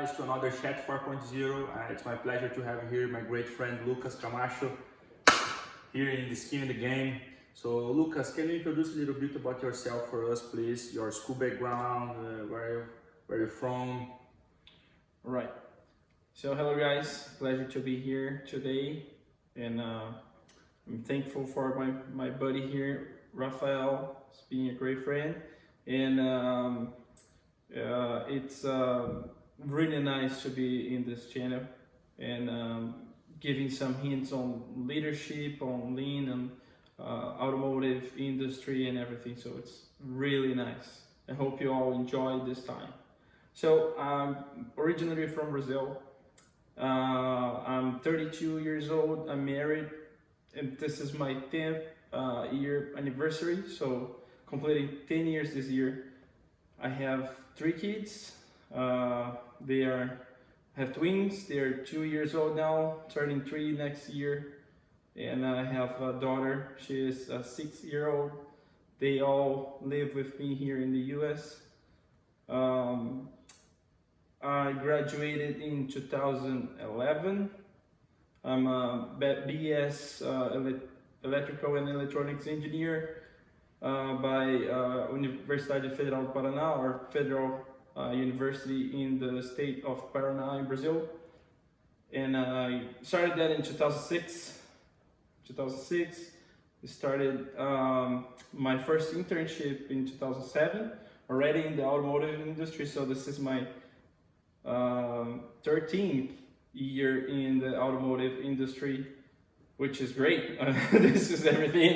guys to another Chat 4.0. It's my pleasure to have here my great friend Lucas Camacho here in the skin in the game. So Lucas, can you introduce a little bit about yourself for us, please? Your school background, where you're from? All right. So hello guys, pleasure to be here today, and I'm thankful for my buddy here, Rafael, being a great friend, and it's really nice to be in this channel and giving some hints on leadership, on lean and automotive industry and everything. So it's really nice. I hope you all enjoy this time. So I'm originally from Brazil. I'm 32 years old. I'm married, and this is my 10th year anniversary. So completing 10 years this year. I have 3 kids. They have twins. They're 2 years old now, turning 3 next year. And I have a daughter. She is a 6-year-old. They all live with me here in the U.S. I graduated in 2011. I'm a BS Electrical and Electronics Engineer by Universidade Federal do Paraná, or Federal University in the state of Paraná in Brazil. And I started that in 2006. I started my first internship in 2007, already in the automotive industry. So this is my 13th year in the automotive industry, which is great. This is everything,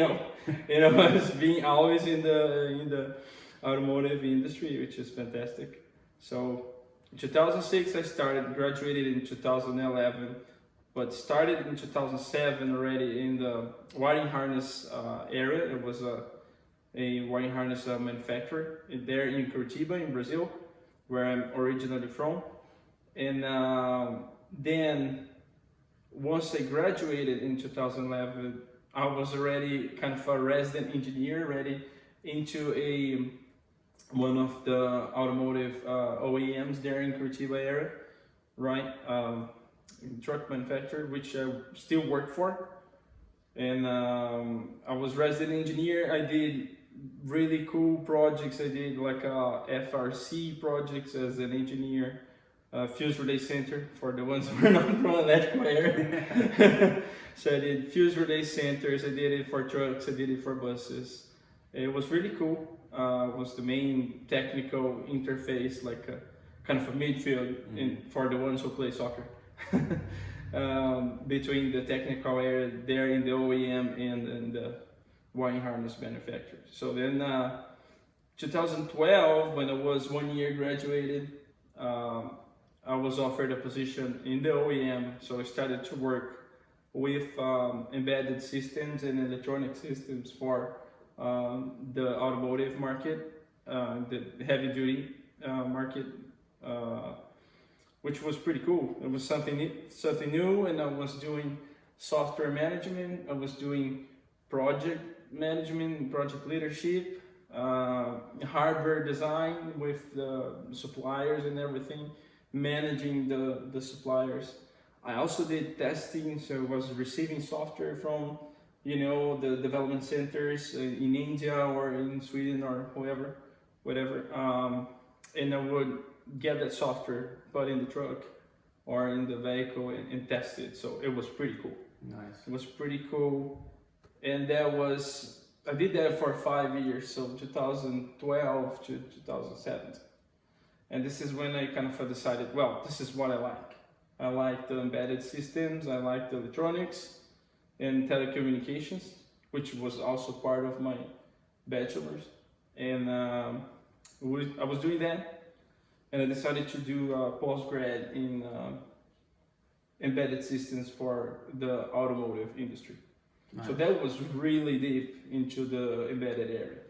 it's being always in the automotive industry, which is fantastic. So in 2006 I started, graduated in 2011, but started in 2007 already in the wiring harness area. It was a wiring harness manufacturer there in Curitiba in Brazil, where I'm originally from. And then once I graduated in 2011, I was already kind of a resident engineer, ready into one of the automotive OEMs there in Curitiba area, right? Truck manufacturer, which I still work for. And I was resident engineer. I did really cool projects. I did like FRC projects as an engineer. Fuse relay center for the ones who are not from electrical area. So I did fuse relay centers. I did it for trucks. I did it for buses. It was really cool. It was the main technical interface, like a kind of a midfield for the ones who play soccer. Between the technical area there in the OEM and the wiring harness manufacturer. So then 2012, when I was 1 year graduated, I was offered a position in the OEM. So I started to work with embedded systems and electronic systems for the automotive market, the heavy duty market, which was pretty cool. It was something new, and I was doing software management. I was doing project management, project leadership, hardware design with the suppliers and everything, managing the suppliers. I also did testing, so I was receiving software from the development centers in India or in Sweden or whatever, and I would get that software, put in the truck or in the vehicle and test it. So it was pretty cool. Nice. It was pretty cool, and I did that for 5 years, so 2012 to 2017. And this is when I kind of decided, well, this is what I like. I like the embedded systems, I like the electronics and telecommunications, which was also part of my bachelor's. And I was doing that, and I decided to do a postgrad in embedded systems for the automotive industry. Nice. So that was really deep into the embedded area.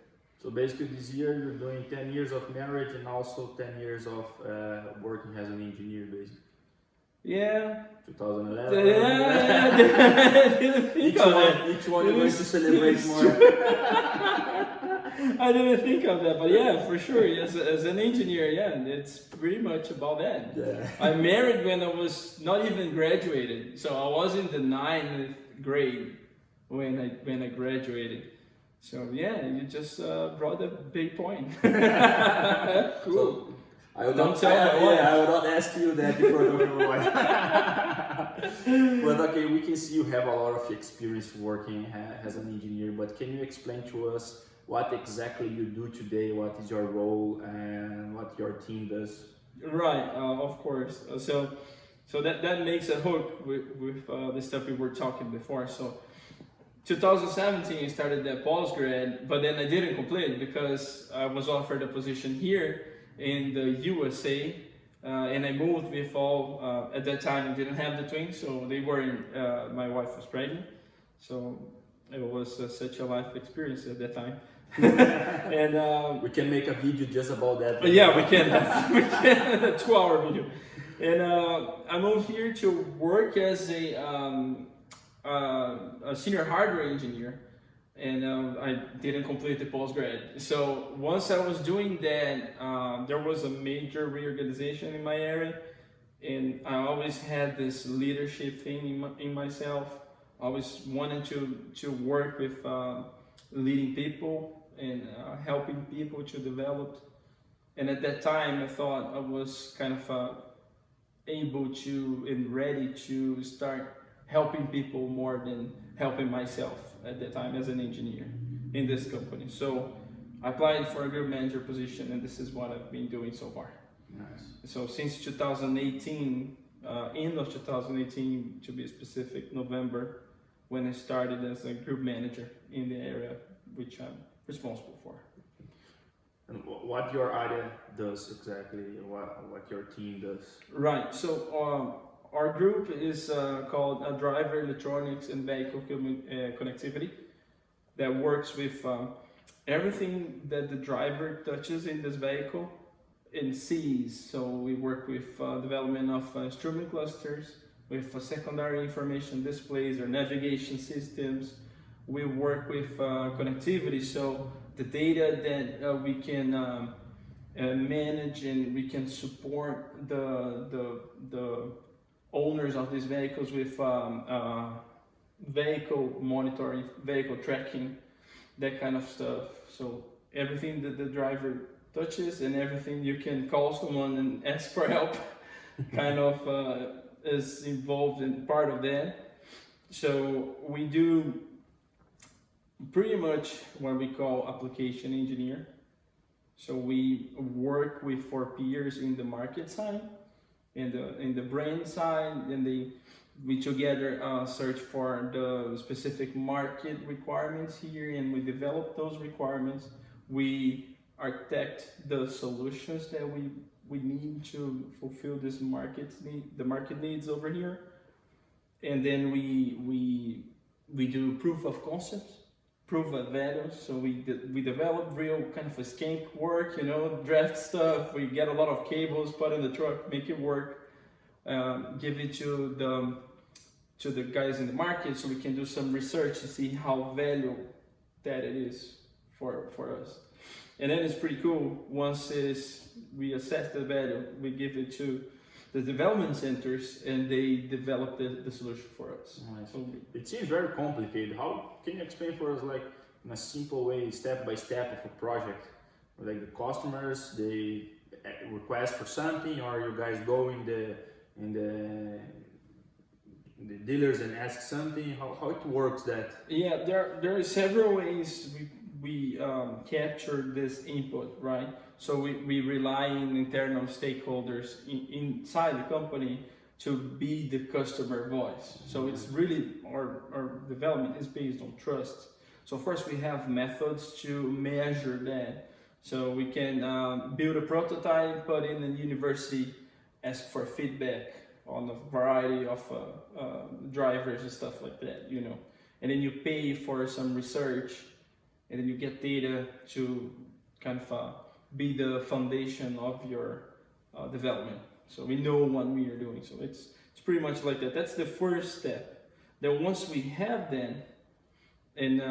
So basically this year you're doing 10 years of marriage and also 10 years of working as an engineer, basically. Yeah. 2011. Yeah, I didn't think of that. Each one you're going to celebrate more. I didn't think of that, but yeah, for sure. As an engineer, yeah, it's pretty much about that. Yeah. I married when I was not even graduated, so I was in the 9th grade when I graduated. So yeah, you just brought a big point. Cool. So, I will Don't not, tell my wife. I will not ask you that before talking to your wife. But okay, we can see you have a lot of experience working as an engineer, but can you explain to us what exactly you do today, what is your role and what your team does? Right, of course. So that makes a hook with the stuff we were talking before. So 2017 I started that postgrad, but then I didn't complete because I was offered a position here in the USA, and I moved with all. At that time I didn't have the twins, so they weren't. My wife was pregnant, so it was such a life experience at that time. And We can make a video just about that. but yeah, we can. We can a 2-hour video. And I moved here to work as a senior hardware engineer, and I didn't complete the postgrad. So once I was doing that, there was a major reorganization in my area, and I always had this leadership thing in myself. I always wanted to work with leading people and helping people to develop. And at that time, I thought I was kind of able to and ready to start helping people more than helping myself at that time as an engineer in this company. So I applied for a group manager position, and this is what I've been doing so far. Nice. So since 2018, end of 2018 to be specific, November, when I started as a group manager in the area which I'm responsible for. And what your area does exactly, what your team does? Right, so our group is called Driver Electronics and Vehicle Connectivity, that works with everything that the driver touches in this vehicle and sees. So we work with development of instrument clusters, with secondary information displays or navigation systems. We work with connectivity, so the data that we can manage and we can support the owners of these vehicles with vehicle monitoring, vehicle tracking, that kind of stuff. So everything that the driver touches and everything you can call someone and ask for help kind of is involved in part of that. So we do pretty much what we call application engineer. So we work with for peers in the market side, in the brand side, and we together search for the specific market requirements here, and we develop those requirements. We architect the solutions that we need to fulfill this the market needs over here, and then we do proof of concepts, proof of value. So we develop real kind of a skank work, draft stuff. We get a lot of cables, put in the truck, make it work, give it to the guys in the market, so we can do some research to see how valuable that it is for us. And then it's pretty cool. Once we assess the value, we give it to the development centers, and they develop the solution for us. Nice. So It seems very complicated. How can you explain for us, like in a simple way, step by step of a project? Like the customers, they request for something, or you guys go in the dealers and ask something. How it works that? yeah, there are several ways we capture this input, right? So we rely on internal stakeholders inside the company to be the customer voice. So it's really, our development is based on trust. So first we have methods to measure that. So we can build a prototype, put in a university, ask for feedback on a variety of drivers and stuff like that, And then you pay for some research, and then you get data to kind of be the foundation of your development. So we know what we are doing. So it's It's pretty much like that. That's the first step. Then once we have then, and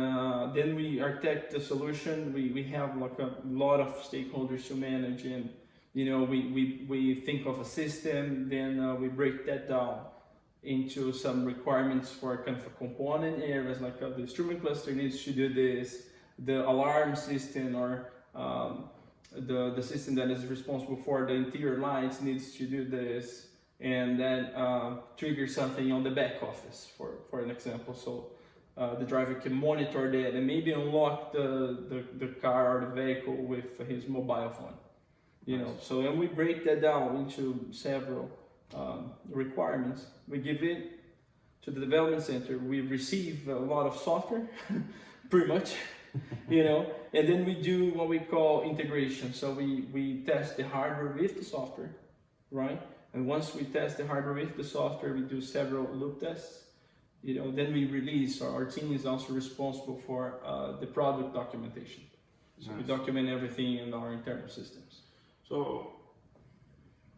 then we architect the solution. We have like a lot of stakeholders to manage, and we think of a system. Then we break that down into some requirements for kind of a component areas, like the instrument cluster needs to do this, the alarm system or the system that is responsible for the interior lights needs to do this, and then trigger something on the back office, for an example. So the driver can monitor that and maybe unlock the car or the vehicle with his mobile phone. So then we break that down into several requirements. We give it to the development center. We receive a lot of software, pretty much, and then we do what we call integration. So we test the hardware with the software, right? And once we test the hardware with the software, we do several loop tests. Then we release. Our team is also responsible for the product documentation. So we document everything in our internal systems. So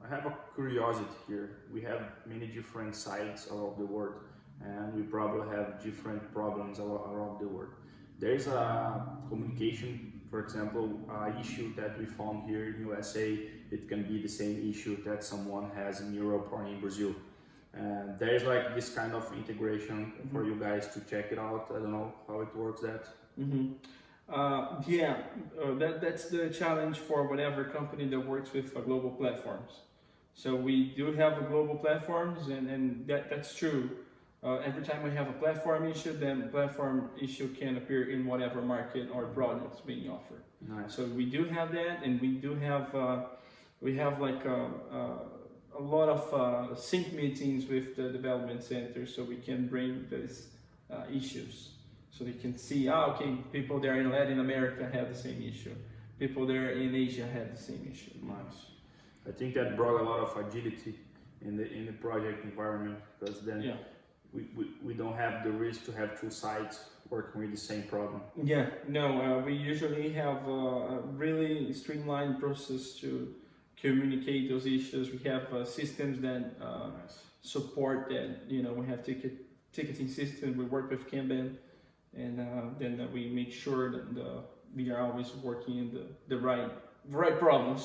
I have a curiosity here. We have many different sites around the world, and we probably have different problems around the world. There's a communication, for example, issue that we found here in USA. It can be the same issue that someone has in Europe or in Brazil. And there's like this kind of integration for you guys to check it out. I don't know how it works that. That's the challenge for whatever company that works with global platforms. So we do have global platforms, and that's true. Every time we have a platform issue, then platform issue can appear in whatever market or product is being offered. Nice. So we do have that, and we do have like a lot of sync meetings with the development center, so we can bring these issues, so they can see, okay, people there in Latin America have the same issue, people there in Asia have the same issue. Nice. I think that brought a lot of agility in the project environment, because then we don't have the risk to have two sides working with the same problem. We usually have a really streamlined process to communicate those issues. We have systems that support that. We have ticketing system. We work with Kanban, and then we make sure that we are always working in the right problem.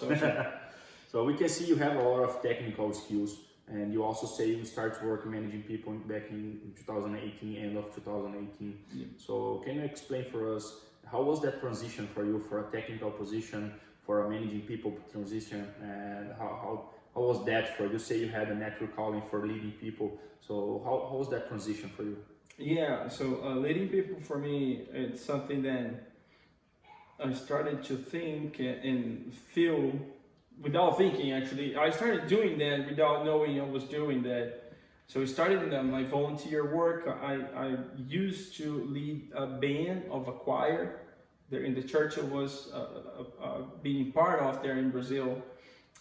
So we can see you have a lot of technical skills, and you also say you start working managing people back in 2018, end of 2018. Yeah. So can you explain for us, how was that transition for you, for a technical position, for a managing people transition, and how was that for you? Say you had a natural calling for leading people, so how was that transition for you? So leading people for me, it's something that I started to think and feel without thinking. Actually, I started doing that without knowing I was doing that. So I started in my volunteer work. I used to lead a band of a choir there in the church I was being part of there in Brazil,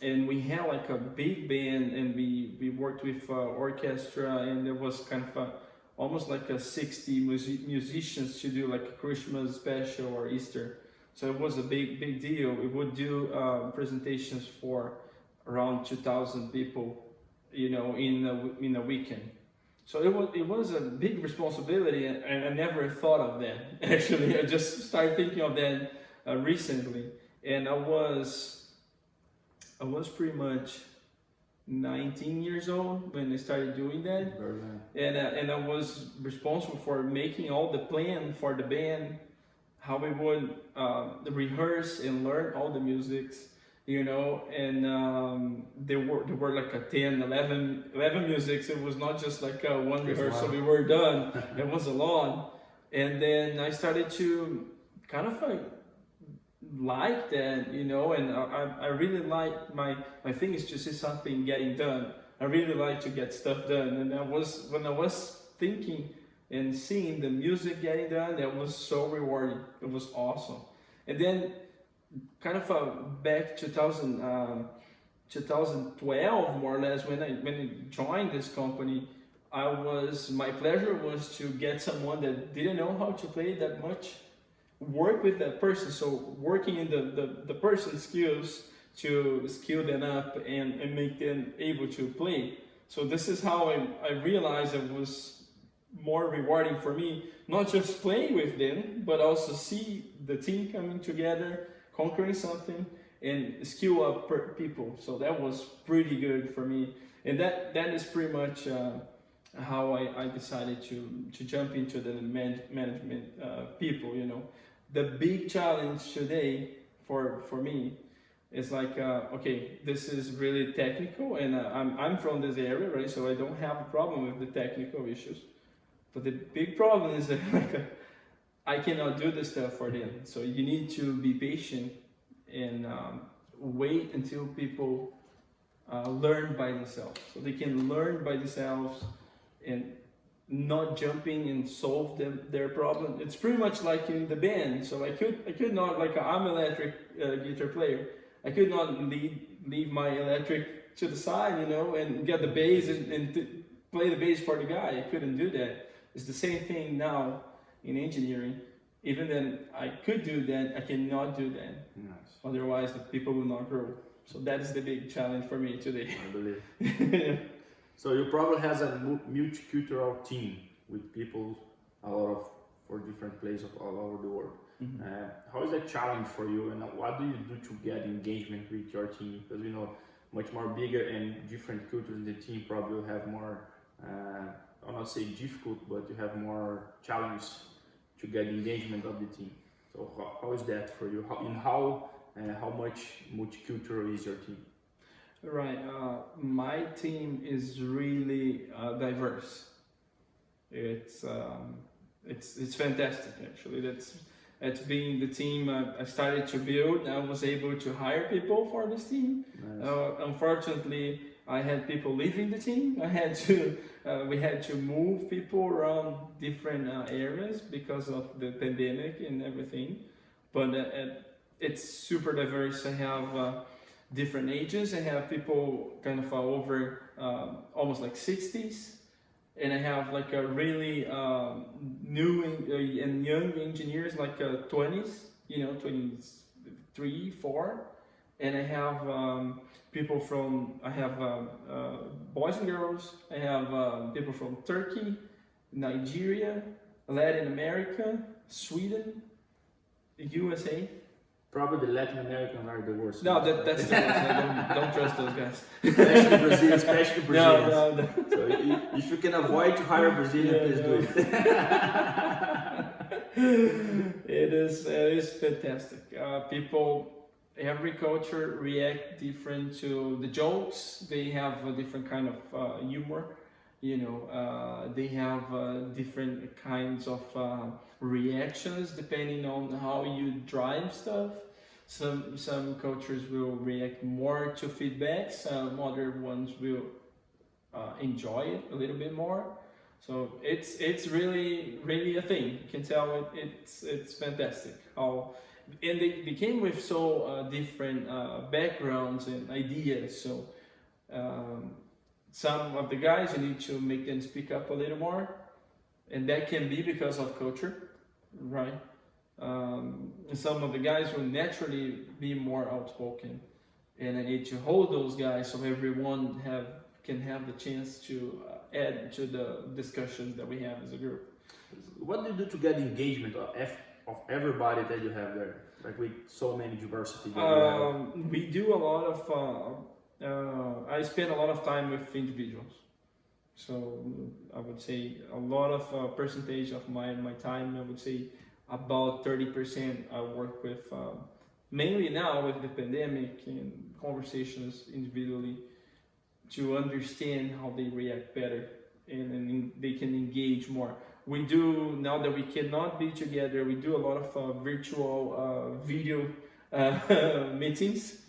and we had like a big band, and we worked with orchestra, and there was kind of almost like 60 musicians to do like a Christmas special or Easter. So it was a big deal. We would do presentations for around 2,000 people, in a weekend. So it was a big responsibility, and I never thought of that. Actually, I just started thinking of that recently, and I was pretty much 19 years old when I started doing that, and I was responsible for making all the plan for the band, how we would rehearse and learn all the musics, and there were like 10, 11 musics. It was not just like one rehearsal, we were done. It was a lot. And then I started to kind of like that, and I really like my thing is to see something getting done. I really like to get stuff done, and when I was thinking and seeing the music getting done, that was so rewarding. It was awesome. And then kind of back 2012 more or less, when I joined this company, my pleasure was to get someone that didn't know how to play that much, work with that person. So working in the person's skills to skill them up and make them able to play. So this is how I realized it was more rewarding for me, not just playing with them, but also see the team coming together, conquering something, and skill up people. So that was pretty good for me, and that is pretty much how I decided to jump into the management people. You know, the big challenge today for me is like okay, this is really technical, and I'm from this area, right? So I don't have a problem with the technical issues. But the big problem is that like I cannot do this stuff for them. So you need to be patient and wait until people learn by themselves. So they can learn by themselves and not jumping and solve their problem. It's pretty much like in the band. So I could not, like I'm an electric guitar player. I could not leave my electric to the side, you know, and get the bass and play the bass for the guy. I couldn't do that. It's the same thing now in engineering. Even then, I could do that, I cannot do that. Nice. Otherwise, the people will not grow. So that is the big challenge for me today. I believe. So you probably has a multicultural team with people for different places all over the world. Mm-hmm. How is that challenge for you, and what do you do to get engagement with your team? Because much more bigger and different cultures in the team probably will have more. I'll not say difficult, but you have more challenge to get engagement of the team. So how is that for you? How much multicultural is your team? Right. My team is really diverse. It's fantastic actually. That's being the team I started to build. I was able to hire people for this team. Nice. Unfortunately, I had people leaving the team. We had to move people around different areas because of the pandemic and everything. But it's super diverse. I have different ages. I have people kind of over almost like 60s, and I have like a really new and young engineers like 20s, 23, 4, and I have people I have boys and girls. I have people from Turkey, Nigeria, Latin America, Sweden, USA. Probably the Latin Americans are the worst. No, that's the worst. I don't trust those guys. Especially Brazilians. No. So if you can avoid to hire Brazilian, please do it. It is fantastic. Every culture react different to the jokes. They have a different kind of humor. They have different kinds of reactions depending on how you drive stuff. Some cultures will react more to feedback. Some other ones will enjoy it a little bit more. So it's really a thing. You can tell it's fantastic. And they came with so different backgrounds and ideas. So some of the guys, you need to make them speak up a little more, and that can be because of culture, right? And some of the guys will naturally be more outspoken, and I need to hold those guys so everyone can have the chance to add to the discussions that we have as a group. What do you do to get engagement of everybody that you have there, like with so many diversity? We do a lot of. I spend a lot of time with individuals, so I would say a lot of percentage of my time. I would say about 30% I work with, mainly now with the pandemic and conversations individually to understand how they react better and they can engage more. We do, now that we cannot be together, we do a lot of virtual video meetings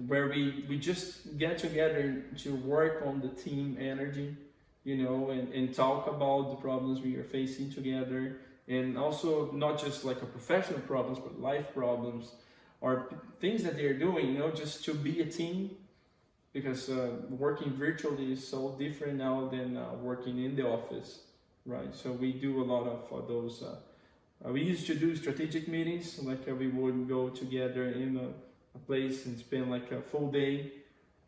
where we just get together to work on the team energy, and talk about the problems we are facing together, and also not just like a professional problems, but life problems or things that they're doing, just to be a team, because working virtually is so different now than working in the office, right? So we do a lot of those. We used to do strategic meetings, like we would go together in a place and spend like a full day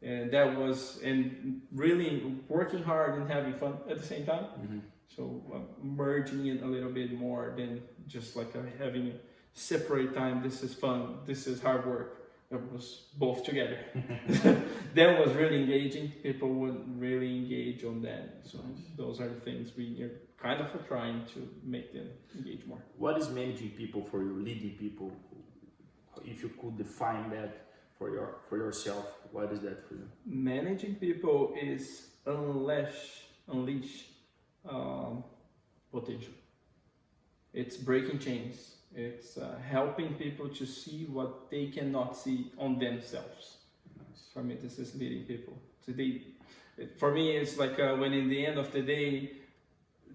and that was and really working hard and having fun at the same time. Mm-hmm. So merging it a little bit more than just like having a separate time. This is fun. This is hard work. It was both together. That was really engaging. People would really engage on that. So those are the things we are kind of trying to make them engage more. What is managing people for you, leading people? If you could define that for yourself, what is that for you? Managing people is unleash potential. It's breaking chains. It's helping people to see what they cannot see on themselves. Nice. For me, this is leading people. So for me, it's like when in the end of the day,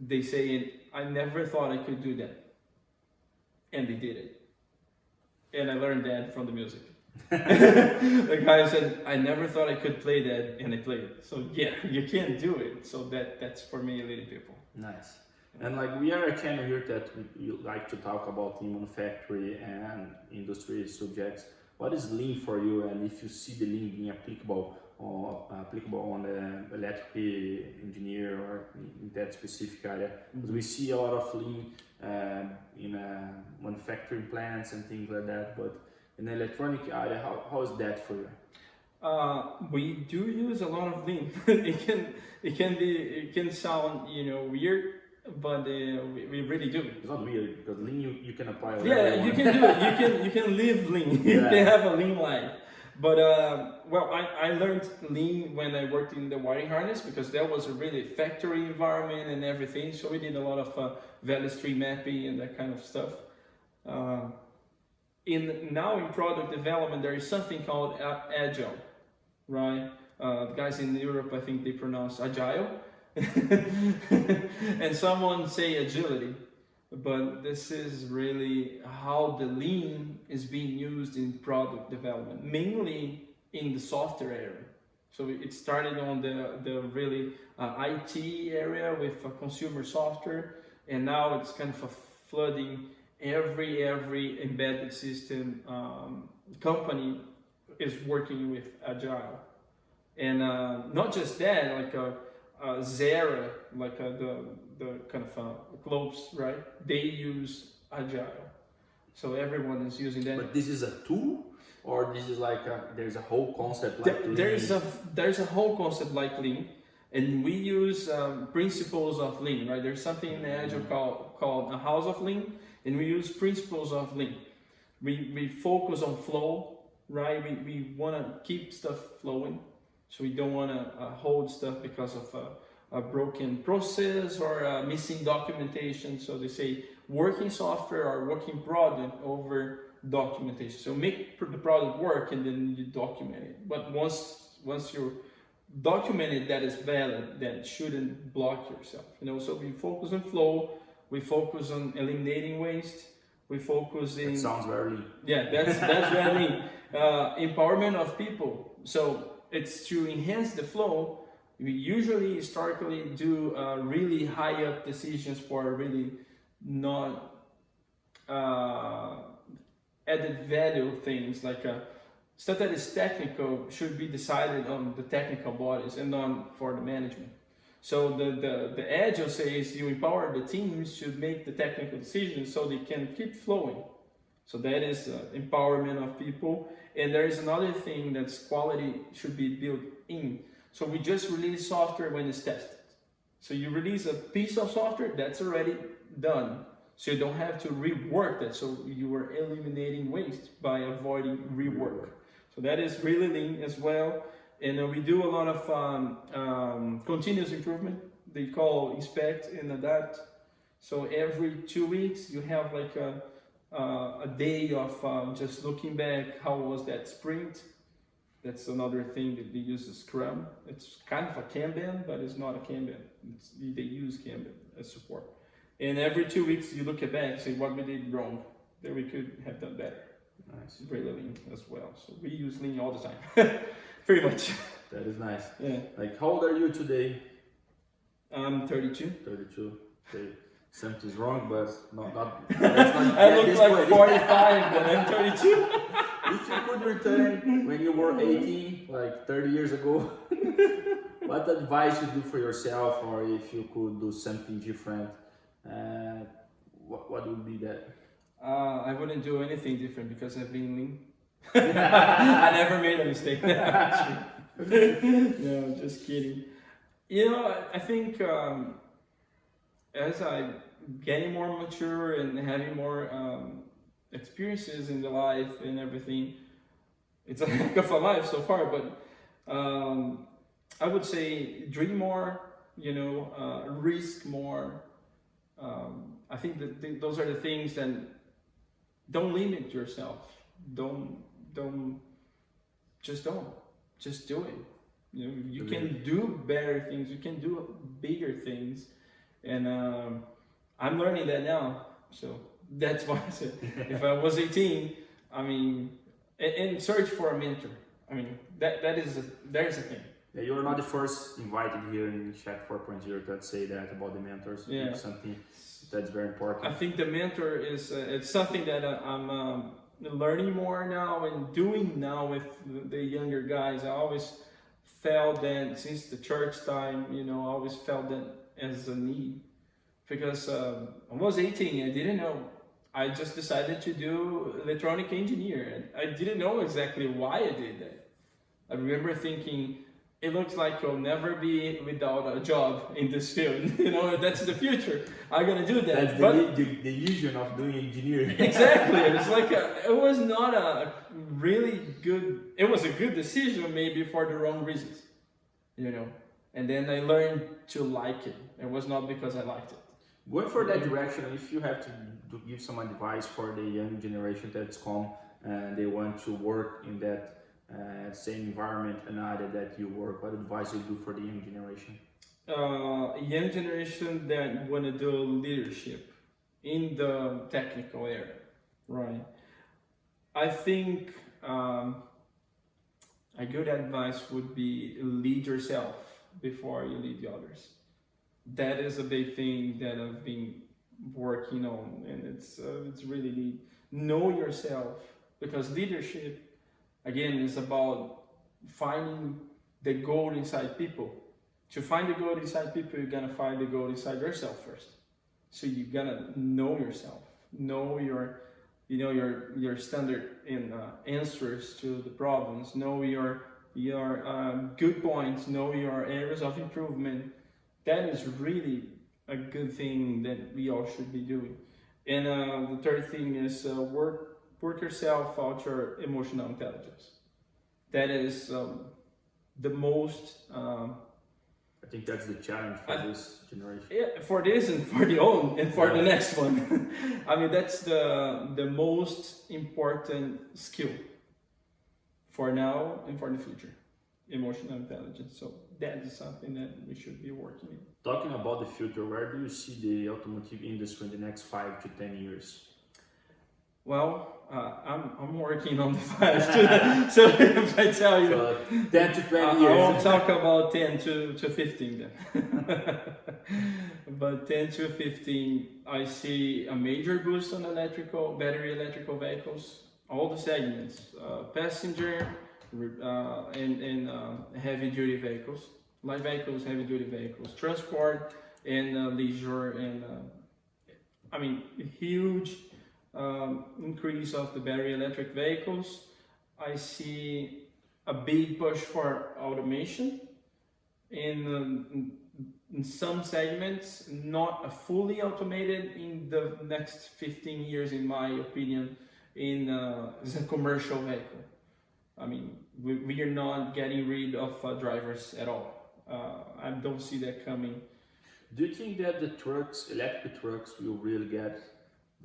they say, I never thought I could do that. And they did it. And I learned that from the music. The guy said, I never thought I could play that, and I played it. So yeah, you can do it. So that's for me leading people. Nice. And like we are a channel here that we like to talk about lean manufacturing and industry subjects. What is lean for you, and if you see the lean being applicable on the electric engineer or in that specific area? Because we see a lot of lean in manufacturing plants and things like that, but in the electronic area, how is that for you? We do use a lot of lean. It can sound weird, but we really do. It's not weird because lean you can apply. Yeah, you can do it. You can live lean. You can have a lean life. But I learned lean when I worked in the wiring harness, because that was a really factory environment and everything. So we did a lot of value stream mapping and that kind of stuff. Now in product development, there is something called agile, right? The guys in Europe, I think they pronounce agile, and someone say agility, but this is really how the lean is being used in product development, mainly in the software area. So it started on the really IT area with consumer software, and now it's kind of flooding every embedded system company is working with agile. And not just that, like Zara, like the kind of clothes, right? They use agile, so everyone is using that. But this is a tool, or this is like there's a whole concept like lean? There's a whole concept like lean, and we use principles of lean, right? There's something in agile called a house of lean, and we use principles of lean. We focus on flow, right? We want to keep stuff flowing. So we don't want to hold stuff because of a broken process or missing documentation. So they say working software or working product over documentation. So make the product work and then you document it. But once you document it, that is valid, that shouldn't block yourself. So we focus on flow, we focus on eliminating waste, we focus in... That sounds very lean. Yeah, that's very lean. Empowerment of people. So it's to enhance the flow. We usually historically do really high up decisions for really not added value things, like stuff that is technical should be decided on the technical bodies and not for the management. So the agile says you empower the teams to make the technical decisions so they can keep flowing. So that is empowerment of people. And there is another thing that's quality should be built in. So we just release software when it's tested. So you release a piece of software that's already done. So you don't have to rework that. So you are eliminating waste by avoiding rework. So that is really lean as well. And we do a lot of continuous improvement. They call inspect and adapt. So every 2 weeks you have like a day of just looking back, how was that sprint? That's another thing that they use the Scrum. It's kind of a Kanban, but it's not a Kanban. They use Kanban as support. And every 2 weeks you look back, say what we did wrong, that we could have done better. Nice. Really lean as well. So we use lean all the time, pretty much. That is nice. Yeah. Like, how old are you today? I'm 32. 32. Okay. Something's wrong, but not that's not I look like point. 45, but I'm 32. If you could return when you were 18, like 30 years ago, what advice you do for yourself, or if you could do something different, what would be that? I wouldn't do anything different because I've been lean. I never made a mistake. No, just kidding. I think as I getting more mature and having more experiences in the life and everything, it's a heck of a life so far. But I would say dream more. Risk more. I think that those are the things that don't limit yourself. Don't just do it. You can do better things. You can do bigger things, and I'm learning that now. So that's why I said if I was 18, and search for a mentor. There's a thing. Yeah, you're not the first invited here in Chat 4.0 that say that about the mentors. Yeah. It's something that's very important. I think the mentor is it's something that I'm learning more now and doing now with the younger guys. I always felt that since the church time, I always felt that as a need, because I was 18, I didn't know. I just decided to do electronic engineer, and I didn't know exactly why I did that. I remember thinking, it looks like you'll never be without a job in this field. That's the future. I'm gonna do that. That's the illusion of doing engineering. Exactly. It's like it was not a really good. It was a good decision, maybe for the wrong reasons. And then I learned to like it. It was not because I liked it. Going for that direction, if you have to give some advice for the young generation that's come and they want to work in that same environment and area that you work, what advice you do for the young generation? Young generation that want to do leadership in the technical area, right? I think a good advice would be lead yourself before you lead the others. That is a big thing that I've been working on, and it's really neat. Know yourself, because leadership, again, is about finding the gold inside people. To find the gold inside people, you're gonna find the gold inside yourself first. So you gotta know yourself, know your standard in answers to the problems, know your good points, know your areas of improvement. That is really a good thing that we all should be doing. And the third thing is work yourself out your emotional intelligence. That is the most. I think that's the challenge for this generation. Yeah, for this and for the next one. That's the most important skill for now and for the future. Emotional intelligence. So that is something that we should be working in. Talking about the future, where do you see the automotive industry in the next 5 to 10 years? Well, I'm working on the 5 to so if I tell you, so 10 to 20 years. I won't talk about 10 to 15 then. But 10 to 15, I see a major boost on battery electrical vehicles, all the segments, passenger and heavy duty vehicles, light vehicles, heavy duty vehicles, transport and leisure, and huge increase of the battery electric vehicles. I see a big push for automation in some segments, not a fully automated in the next 15 years, in my opinion, in as a commercial vehicle. We are not getting rid of drivers at all. I don't see that coming. Do you think that the electric trucks will really get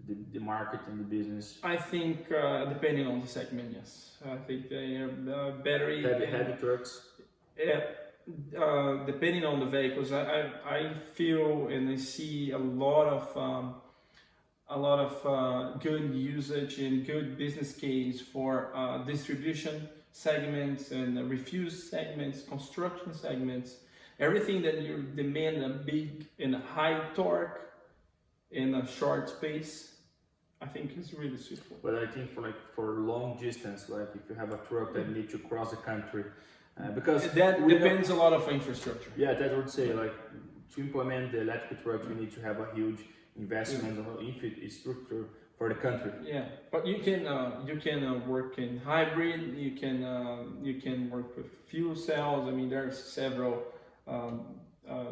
the market and the business? I think depending on the segment, yes. I think they are battery heavy trucks. Yeah, depending on the vehicles, I feel and I see a lot of good usage and good business case for distribution segments and refuse segments, construction segments, everything that you demand a big and high torque in a short space. I think it's really suitable. But I think for long distance, like if you have a truck that need to cross the country, because That depends a lot of infrastructure. yeah, that would say like to implement the electric truck, you need to have a huge investment on infrastructure for the country. Yeah, but you can work in hybrid. You can work with fuel cells. I mean, there's several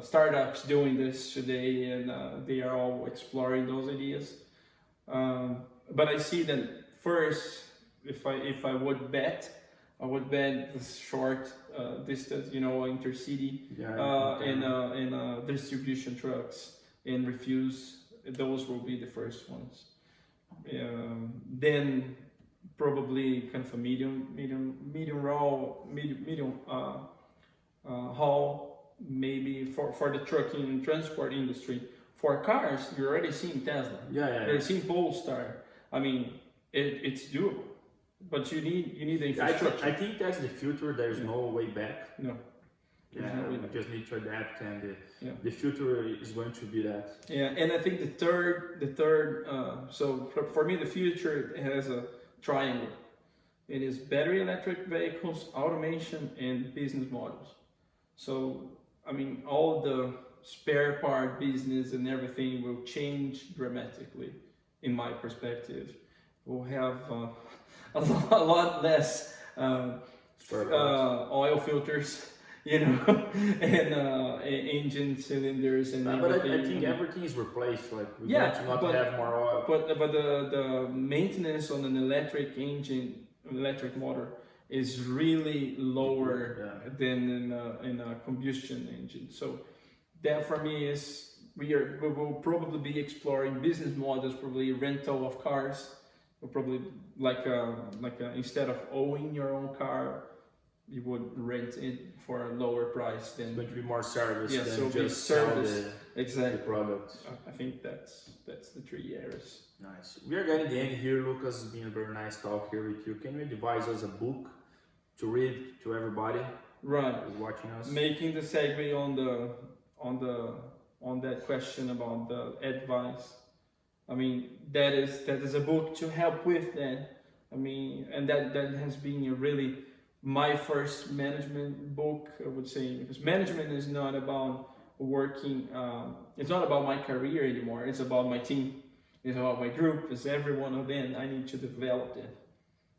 startups doing this today, and they are all exploring those ideas. But I see that first, if I would bet, I would bet the short distance, intercity, and distribution trucks and refuse. Those will be the first ones. Then probably kind of a medium haul, maybe for the trucking and transport industry. For cars, you're already seeing Tesla. You're seeing Polestar. I mean, it's doable, but you need the infrastructure. I think that's the future. There's no way back. No. You just need to adapt, and the future is going to be that. Yeah, and I think the third. So for me, the future has a triangle. It is battery electric vehicles, automation, and business models. So I mean, all the spare part business and everything will change dramatically, in my perspective. We'll have a lot less oil filters. And engine cylinders and everything. But I think everything is replaced. Like we want to not have more oil. But the maintenance on an electric engine, electric motor, is really lower than in a combustion engine. So that for me is we will probably be exploring business models, probably rental of cars, or probably like instead of owning your own car, you would rent it for a lower price than. It's going to be more service than so just service. Sell the product. I think that's the 3 areas. Nice. We are getting the end here, Lucas. It's been a very nice talk here with you. Can you advise us a book to read to everybody who's watching us? Making the segue on that question about the advice. I mean, that is a book to help with that. I mean, and that has been a really my first management book, I would say, because management is not about working, it's not about my career anymore, it's about my team, it's about my group, it's every one of them, I need to develop it.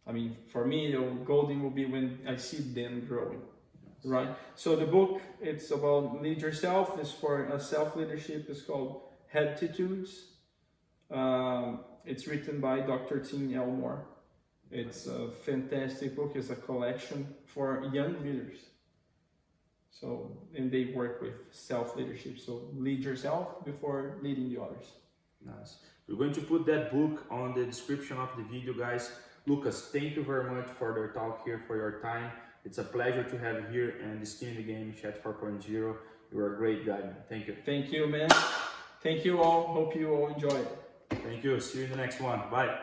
I mean, for me, the golden will be when I see them growing, right? So the book, it's about lead yourself, it's for self-leadership, it's called Habitudes. It's written by Dr. Elmore. It's a fantastic book. It's a collection for young leaders. So, and they work with self-leadership. So lead yourself before leading the others. Nice. We're going to put that book on the description of the video, guys. Lucas, thank you very much for the talk here, for your time. It's a pleasure to have you here and the Skin in the Game Chat 4.0. You're a great guy, man. Thank you. Thank you, man. Thank you all. Hope you all enjoy it. Thank you. See you in the next one. Bye.